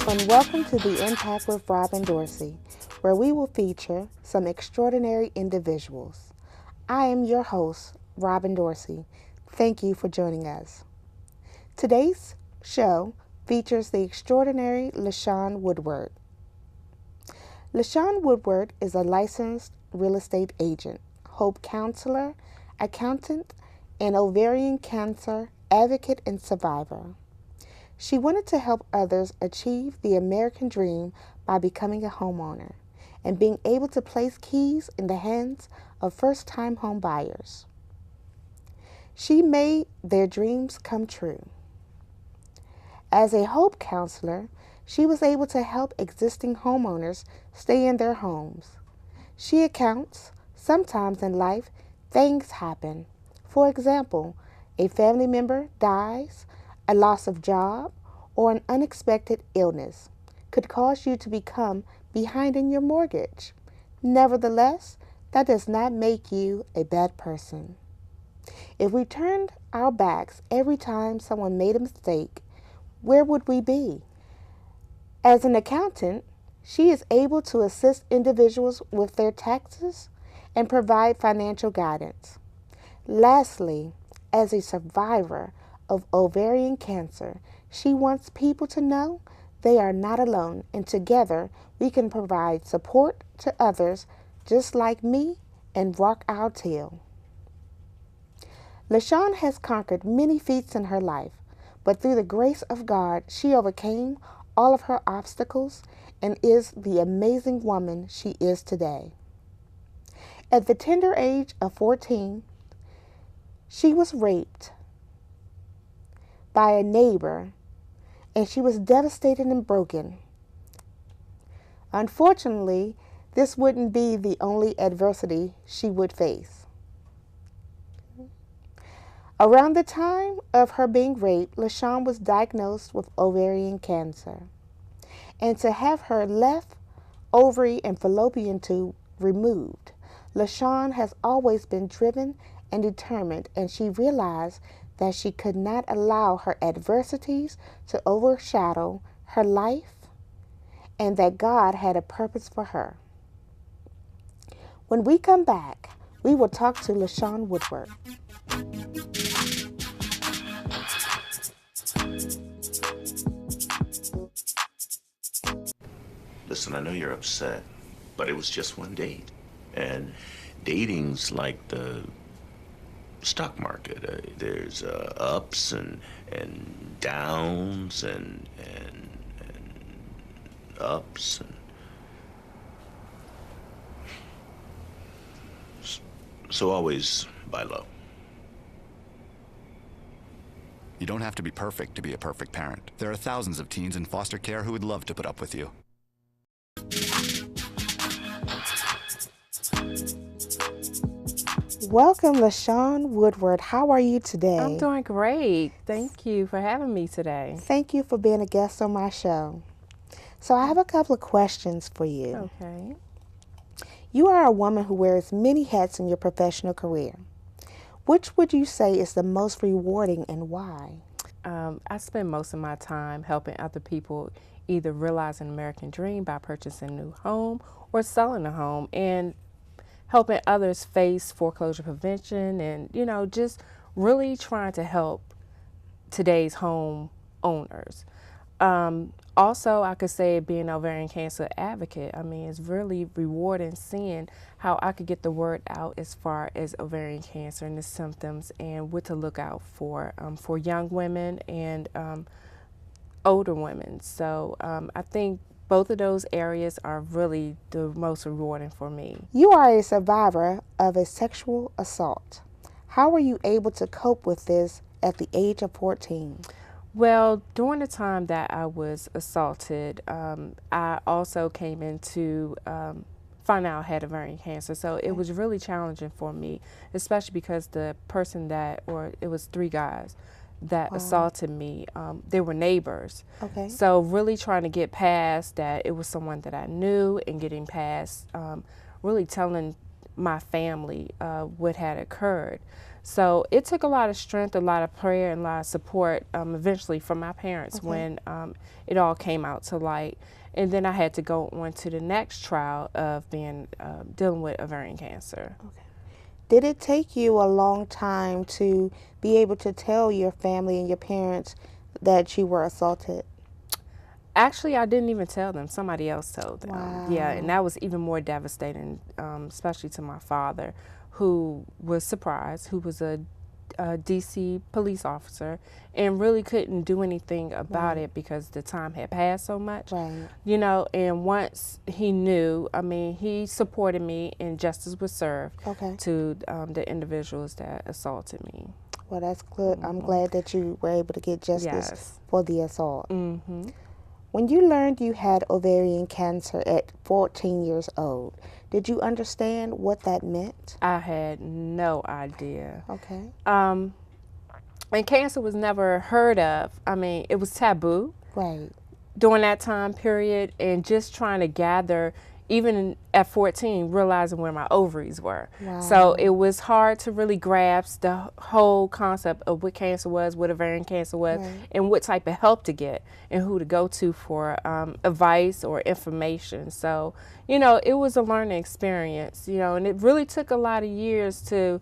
and welcome to The Impact with Rob and Dorsey, where we will feature some extraordinary individuals. I am your host, Robin Dorsey. Thank you for joining us. Today's show features the extraordinary LaShawn Woodward. LaShawn Woodward is a licensed real estate agent, hope counselor, accountant, and ovarian cancer advocate and survivor. She wanted to help others achieve the American dream by becoming a homeowner and being able to place keys in the hands of first-time home buyers. She made their dreams come true. As a hope counselor, she was able to help existing homeowners stay in their homes. She accounts, sometimes in life, things happen. For example, a family member dies, a loss of job, or an unexpected illness could cause you to become behind in your mortgage. Nevertheless, that does not make you a bad person. If we turned our backs every time someone made a mistake, where would we be? As an accountant, she is able to assist individuals with their taxes and provide financial guidance. Lastly, as a survivor of ovarian cancer, she wants people to know they are not alone, and together we can provide support to others just like me and rock our tail. LaShawn has conquered many feats in her life, but through the grace of God, she overcame all of her obstacles and is the amazing woman she is today. At the tender age of 14, she was raped by a neighbor, and she was devastated and broken. Unfortunately, this wouldn't be the only adversity she would face. Around the time of her being raped, LaShawn was diagnosed with ovarian cancer. And to have her left ovary and fallopian tube removed, LaShawn has always been driven and determined, and she realized that she could not allow her adversities to overshadow her life and that God had a purpose for her. When we come back, we will talk to LaShawn Woodward. Listen, I know you're upset, but it was just one date. And dating's like the stock market. There's ups and downs and ups and so always buy low. You don't have to be perfect to be a perfect parent. There are thousands of teens in foster care who would love to put up with you. Welcome, LaShawn Woodward. How are you today? I'm doing great. Thank you for having me today. Thank you for being a guest on my show. So I have a couple of questions for you. Okay. You are a woman who wears many hats in your professional career. Which would you say is the most rewarding and why? I spend most of my time helping other people either realize an American dream by purchasing a new home or selling a home, and helping others face foreclosure prevention and, just really trying to help today's home owners. Also, I could say being an ovarian cancer advocate, it's really rewarding seeing how I could get the word out as far as ovarian cancer and the symptoms and what to look out for young women and older women. So I think both of those areas are really the most rewarding for me. You are a survivor of a sexual assault. How were you able to cope with this at the age of 14? Well, during the time that I was assaulted, I also came into find out I had ovarian cancer. So it was really challenging for me, especially because the person it was 3 guys that assaulted me, they were neighbors. Okay. So really trying to get past that it was someone that I knew and getting past really telling my family what had occurred. So it took a lot of strength, a lot of prayer, and a lot of support eventually from my parents when it all came out to light. And then I had to go on to the next trial of being dealing with ovarian cancer. Okay. Did it take you a long time to be able to tell your family and your parents that you were assaulted? Actually, I didn't even tell them. Somebody else told them. Wow. Yeah, and that was even more devastating, especially to my father, who was surprised, who was a DC police officer, and really couldn't do anything about it because the time had passed so much. Right. You know, and once he knew, I mean, he supported me and justice was served to the individuals that assaulted me. Well, that's good. I'm glad that you were able to get justice for the assault. When you learned you had ovarian cancer at 14 years old, did you understand what that meant? I had no idea. Okay. And cancer was never heard of. I mean, it was taboo. Right. During that time period, and just trying to gather, even at 14, realizing where my ovaries were. Wow. So it was hard to really grasp the whole concept of what cancer was, what ovarian cancer was, and what type of help to get, and who to go to for advice or information. So, you know, it was a learning experience, you know, and it really took a lot of years to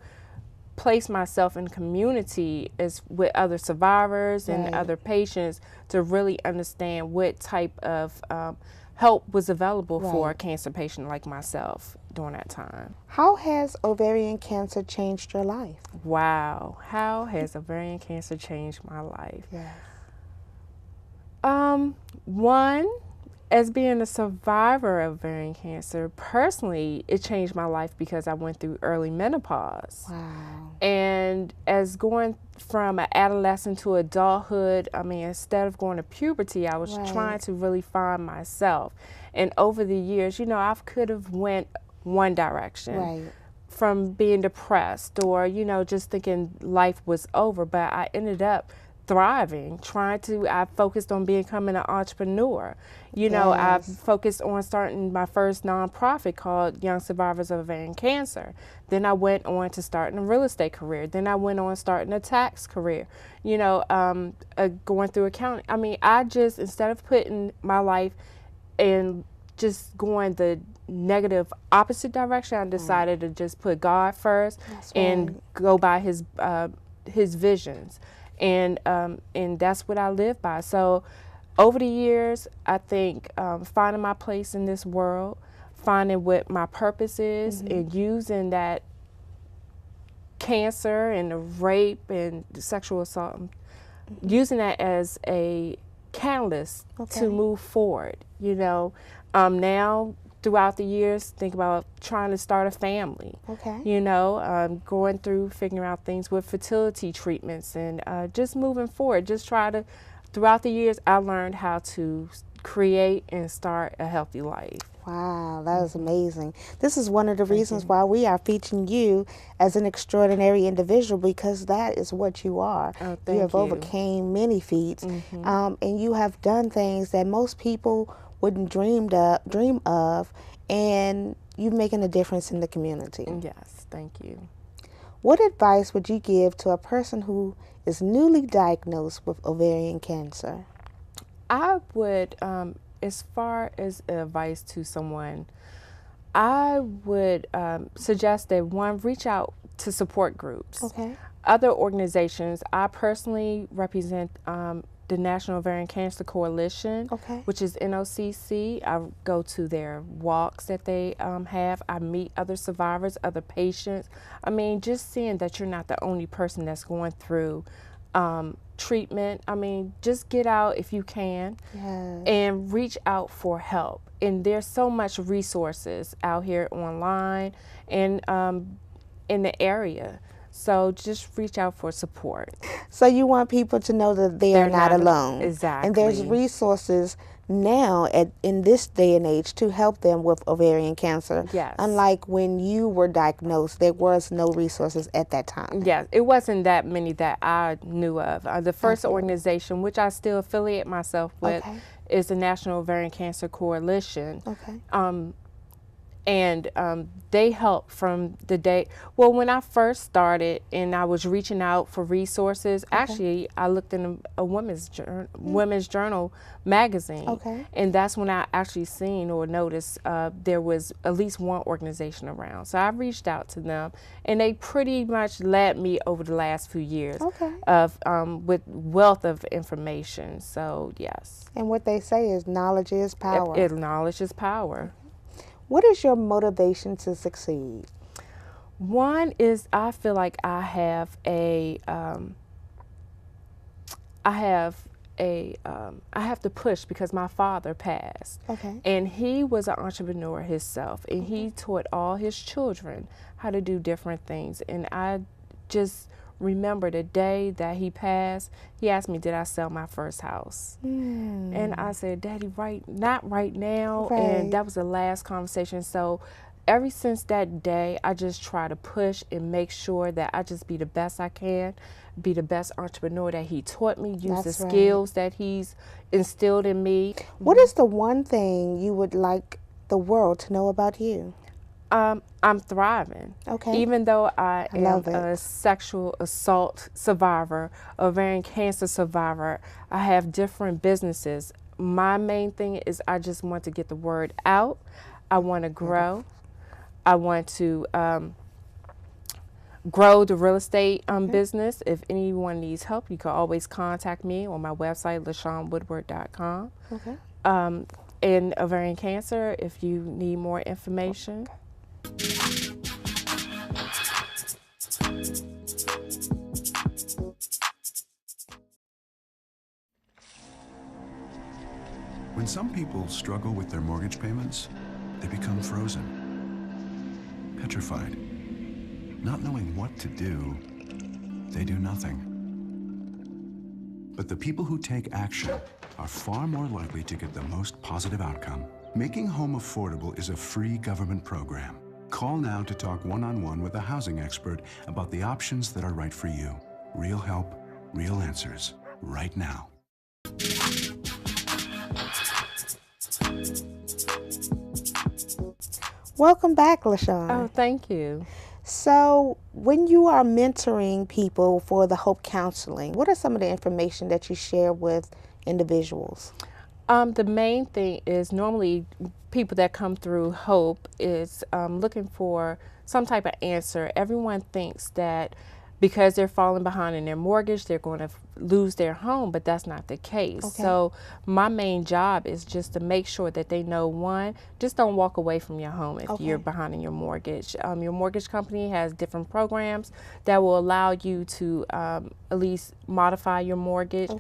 place myself in community as with other survivors and other patients to really understand what type of help was available for a cancer patient like myself during that time. How has ovarian cancer changed your life? Wow, how has ovarian cancer changed my life? Yes. One, as being a survivor of ovarian cancer, personally, it changed my life because I went through early menopause. Wow. And as going from an adolescent to adulthood, I mean, instead of going to puberty, I was trying to really find myself. And over the years, you know, I could have went one direction from being depressed or, you know, just thinking life was over, but I ended up thriving, I focused on becoming an entrepreneur. You know, I focused on starting my first nonprofit called Young Survivors of Ovarian Cancer. Then I went on to starting a real estate career. Then I went on starting a tax career, you know, going through accounting. I mean, I just, instead of putting my life in just going the negative opposite direction, I decided to just put God first and go by his visions. And that's what I live by. So over the years, I think finding my place in this world, finding what my purpose is, and using that cancer and the rape and the sexual assault, using that as a catalyst to move forward. You know, now throughout the years, think about trying to start a family. You know, going through figuring out things with fertility treatments and just moving forward. Just try to, throughout the years, I learned how to create and start a healthy life. Wow, that is amazing. This is one of the reasons why we are featuring you as an extraordinary individual, because that is what you are. Oh, you have overcame many feats, and you have done things that most people wouldn't dream of, and you're making a difference in the community. Yes, thank you. What advice would you give to a person who is newly diagnosed with ovarian cancer? I would, as far as advice to someone, I would suggest that one, reach out to support groups. Other organizations. I personally represent the National Ovarian Cancer Coalition, which is NOCC. I go to their walks that they have. I meet other survivors, other patients. I mean, just seeing that you're not the only person that's going through treatment. I mean, just get out if you can and reach out for help. And there's so much resources out here online and in the area. So just reach out for support. So you want people to know that they're not alone. Exactly. And there's resources now in this day and age to help them with ovarian cancer. Yes. Unlike when you were diagnosed, there was no resources at that time. Yes, it wasn't that many that I knew of. The first organization, which I still affiliate myself with, is the National Ovarian Cancer Coalition. And they helped from the day, well, when I first started and I was reaching out for resources, actually I looked in a women's journal magazine. Okay. And that's when I actually seen or noticed there was at least one organization around. So I reached out to them, and they pretty much led me over the last few years of with wealth of information. So yes. And what they say is knowledge is power. Knowledge is power. What is your motivation to succeed? One is I feel like I have to push because my father passed. Okay. And he was an entrepreneur himself, and he taught all his children how to do different things. And I just remember the day that he passed, he asked me, did I sell my first house? And I said, Daddy, not right now. Right. And that was the last conversation. So ever since that day, I just try to push and make sure that I just be the best I can, be the best entrepreneur that he taught me, use the skills that he's instilled in me. What is the one thing you would like the world to know about you? I'm thriving. Okay. Even though I am it. a sexual assault survivor, ovarian cancer survivor, I have different businesses. My main thing is I just want to get the word out. I want to grow. I want to grow the real estate business. If anyone needs help, you can always contact me on my website, LaShawnWoodward.com. Okay. And ovarian cancer, if you need more information. When some people struggle with their mortgage payments, they become frozen, petrified. Not knowing what to do, they do nothing. But the people who take action are far more likely to get the most positive outcome. Making home affordable is a free government program. Call now to talk one-on-one with a housing expert about the options that are right for you. Real help, real answers, right now. Welcome back, LaShawn. Oh, thank you. So when you are mentoring people for the Hope Counseling, what are some of the information that you share with individuals? The main thing is normally people that come through Hope is looking for some type of answer. Everyone thinks that because they're falling behind in their mortgage, they're going to lose their home, but that's not the case. Okay. So my main job is just to make sure that they know, one, just don't walk away from your home if you're behind in your mortgage. Your mortgage company has different programs that will allow you to at least modify your mortgage,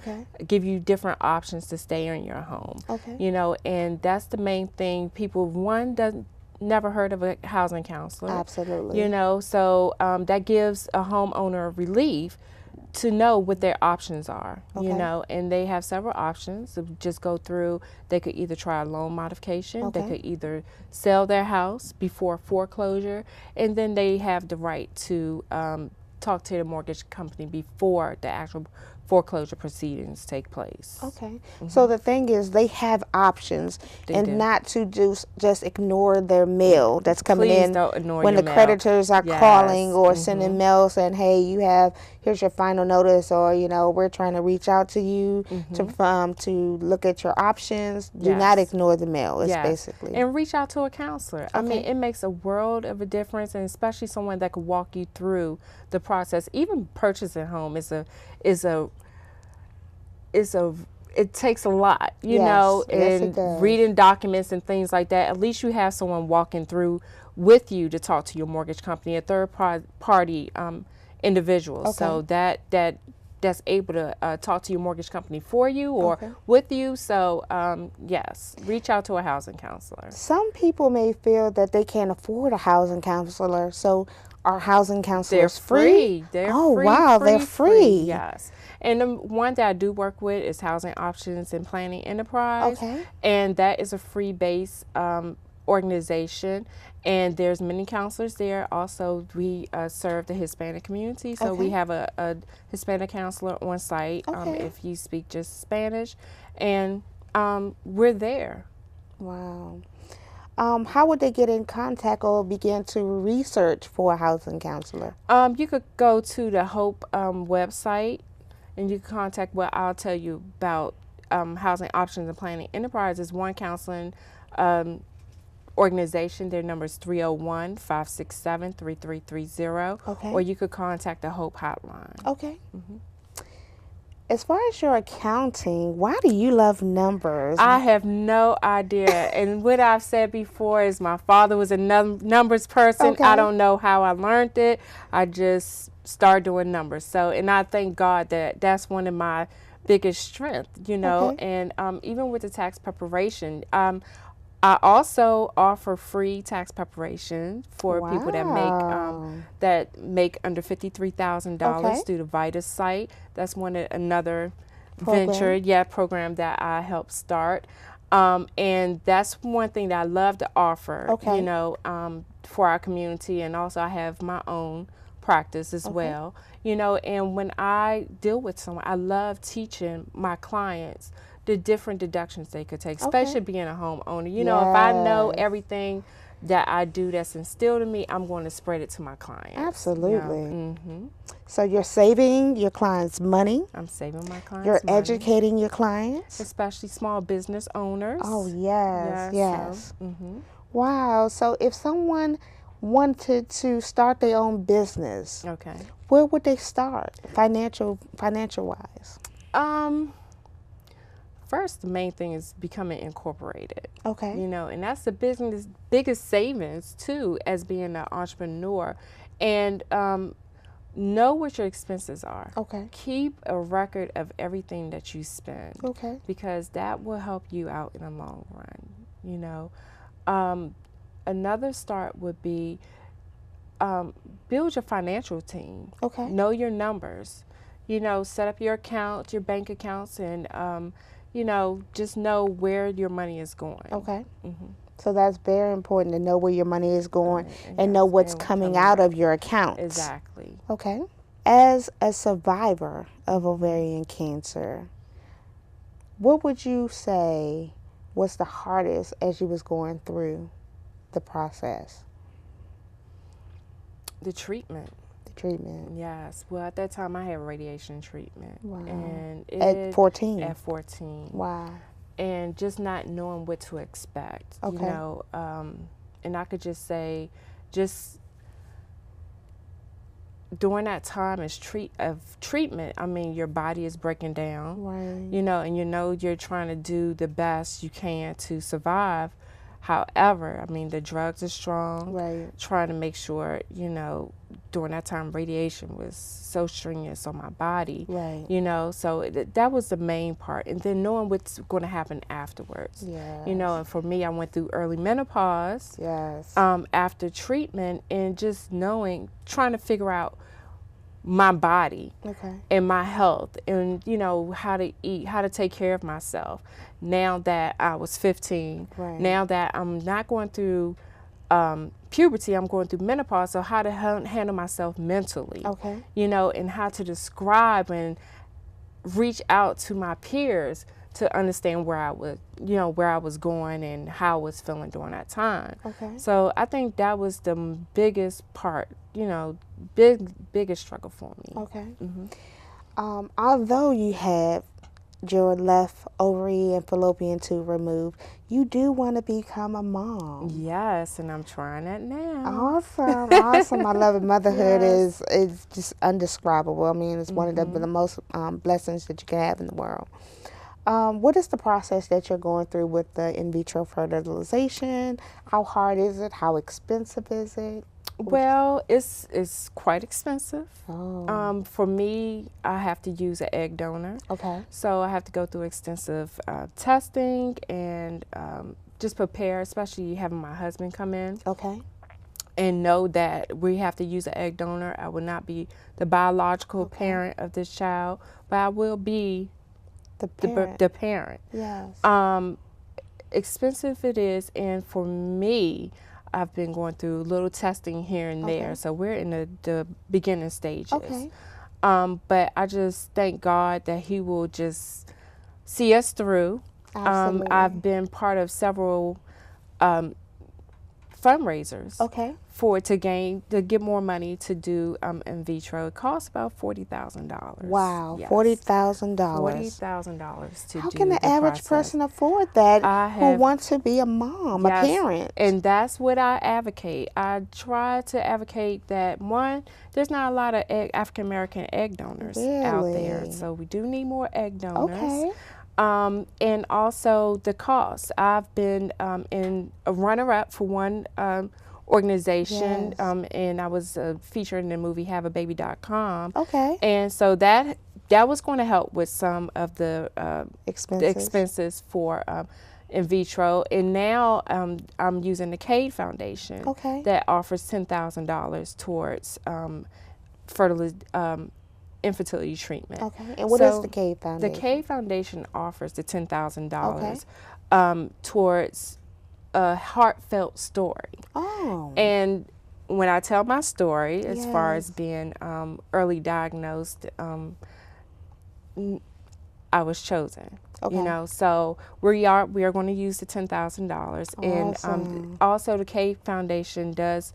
give you different options to stay in your home. You know, and that's the main thing. People, one, never heard of a housing counselor. Absolutely. You know, so that gives a homeowner relief to know what their options are, you know, and they have several options. So just go through, they could either try a loan modification, they could either sell their house before foreclosure, and then they have the right to talk to the mortgage company before the actual foreclosure proceedings take place. Okay. So the thing is, they have options, and not to just ignore their mail that's coming Please in don't ignore when your the mail. creditors are calling or sending mail saying, hey, here's your final notice, or, you know, we're trying to reach out to you to look at your options. Do not ignore the mail, it's basically. And reach out to a counselor. I mean, it makes a world of a difference, and especially someone that could walk you through the process. Even purchasing a home it takes a lot, you know, and reading documents and things like that. At least you have someone walking through with you to talk to your mortgage company, a third party individual. So that's able to talk to your mortgage company for you or with you. So yes, reach out to a housing counselor. Some people may feel that they can't afford a housing counselor. So are housing counselors free? They're oh, free. wow, they're free. Yes. And the one that I do work with is Housing Options and Planning Enterprise. And that is a free-based organization. And there's many counselors there. Also, we serve the Hispanic community. So we have a Hispanic counselor on site if you speak just Spanish. And we're there. Wow. How would they get in contact or begin to research for a housing counselor? You could go to the Hope website, and you can contact what I'll tell you about Housing Options and Planning Enterprise is one counseling organization. Their number is 301-567-3330. Okay. Or you could contact the Hope hotline. Okay. As far as your accounting, why do you love numbers? I have no idea. And what I've said before is my father was a numbers person. Okay. I don't know how I learned it. I just started doing numbers. So, and I thank God that that's one of my biggest strengths, you know. Okay. And even with the tax preparation, I also offer free tax preparation for people that make under $53,000 Okay. through the Vitus site. That's another Program. program that I helped start. And that's one thing that I love to offer, Okay. you know, for our community. And also I have my own practice as well, you know. And when I deal with someone, I love teaching my clients the different deductions they could take, especially being a homeowner. You know, if I know Yes. everything that I do that's instilled in me, I'm going to spread it to my clients. Absolutely. So you're saving your clients money. I'm saving my clients You're money, educating your clients. especially small business owners. Oh, yes, yes. So, Wow. So if someone wanted to start their own business, okay. where would they start financial wise? First, the main thing is becoming incorporated. Okay. You know, and that's the biggest savings too, as being an entrepreneur. And know what your expenses are. Okay. Keep a record of everything that you spend. Okay. Because that will help you out in the long run. You know, another start would be build your financial team. Okay. Know your numbers. You know, set up your accounts, your bank accounts, and you know, just know where your money is going. Okay. So that's very important to know where your money is going and know yes, what's and coming out of your accounts. Exactly. Okay. As a survivor of ovarian cancer, what would you say was the hardest as you was going through the process? The treatment. Treatment. Yes. Well, at that time, I had radiation treatment. Wow. And At 14? At 14. Wow. And just not knowing what to expect. Okay. You know, and I could just say, just during that time of treatment, I mean, your body is breaking down. Right. You know, and you know you're trying to do the best you can to survive. However, I mean, the drugs are strong. Right. Trying to make sure, you know, during that time, radiation was so strenuous on my body. Right. You know, so that was the main part. And then knowing what's going to happen afterwards. Yes. You know, and for me, I went through early menopause. Yes. After treatment, and just trying to figure out my body Okay. and my health, and you know, how to eat, how to take care of myself. Now that I was 15, Right. now that I'm not going through puberty, I'm going through menopause, so how to handle myself mentally. Okay. You know, and how to describe and reach out to my peers to understand where I was going and how I was feeling during that time. Okay. So I think that was the biggest part, you know, biggest struggle for me. Okay. Although you have your left ovary and fallopian tube removed, you do want to become a mom. Yes, and I'm trying that now. Awesome, awesome. I love it. Motherhood Yes. is just undescribable. I mean, it's one of the most blessings that you can have in the world. What is the process that you're going through with the in vitro fertilization? How hard is it? How expensive is it? Well, it's quite expensive. Oh. For me, I have to use an egg donor. Okay. So I have to go through extensive testing and just prepare, especially having my husband come in. Okay. And know that we have to use an egg donor. I will not be the biological parent of this child, but I will be The parent. the parent. Yes. Expensive it is, and for me, I've been going through little testing here and there. Okay. So we're in the beginning stages. Okay. But I just thank God that He will just see us through. Absolutely. I've been part of several fundraisers. Okay. To get more money to do in vitro. It costs about $40,000. Wow, Yes. $40,000. $40,000 to How do can the average process. person afford that who have- wants to be a mom, a Yes, parent? and that's what I advocate. I try to advocate that, one, there's not a lot of African American egg donors out there, Really? so we do need more egg donors. Okay. And also the cost. I've been in a runner-up for one organization, Yes. and I was featured in the movie HaveABaby.com. Okay. And so that was going to help with some of the expenses for in vitro. And now I'm using the Cade Foundation Okay. that offers $10,000 towards infertility treatment. Okay. And what is the Cade Foundation? The Cade Foundation offers the $10,000 Okay. towards a heartfelt story. Oh. And when I tell my story, as far as Yes. being early diagnosed, I was chosen. Okay. You know, so we are going to use the $10,000, and Awesome. also the Cade Foundation does.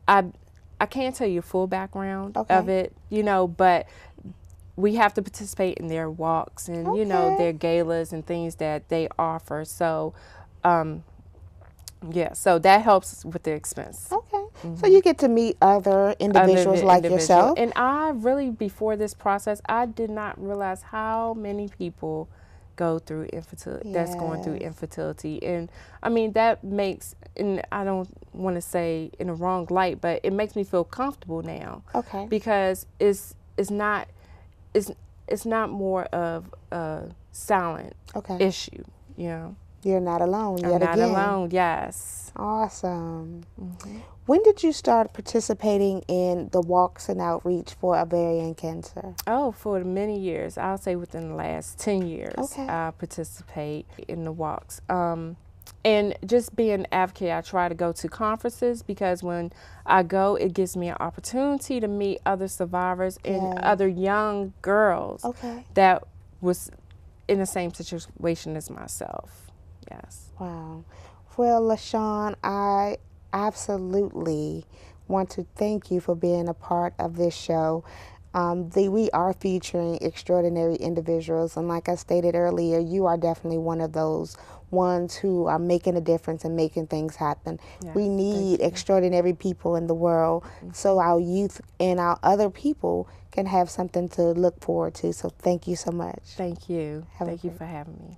I can't tell you full background Okay. of it, you know, but we have to participate in their walks and you know, Okay. their galas and things that they offer. So, yeah, so that helps with the expense. Okay. So you get to meet other individuals like yourself. And I really, before this process, I did not realize how many people go through infertility, that's going through Yes. infertility. And I mean, that makes, and I don't want to say in a wrong light, but it makes me feel comfortable now. Okay. Because it's not more of a silent Okay. issue, you know. You're not alone yet I'm not again. alone, yes. Awesome. When did you start participating in the walks and outreach for ovarian cancer? Oh, for many years. I'll say within the last 10 years, Okay. I participate in the walks. And just being an advocate, I try to go to conferences because when I go, it gives me an opportunity to meet other survivors and Yes. other young girls Okay. that was in the same situation as myself. Yes. Wow. Well, LaShawn, I absolutely want to thank you for being a part of this show. We are featuring extraordinary individuals, and like I stated earlier, you are definitely one of those ones who are making a difference and making things happen. Yes, We thank need you. extraordinary people in the world so our youth and our other people can have something to look forward to. So thank you so much. Thank you. Have a Thank you great- for having me.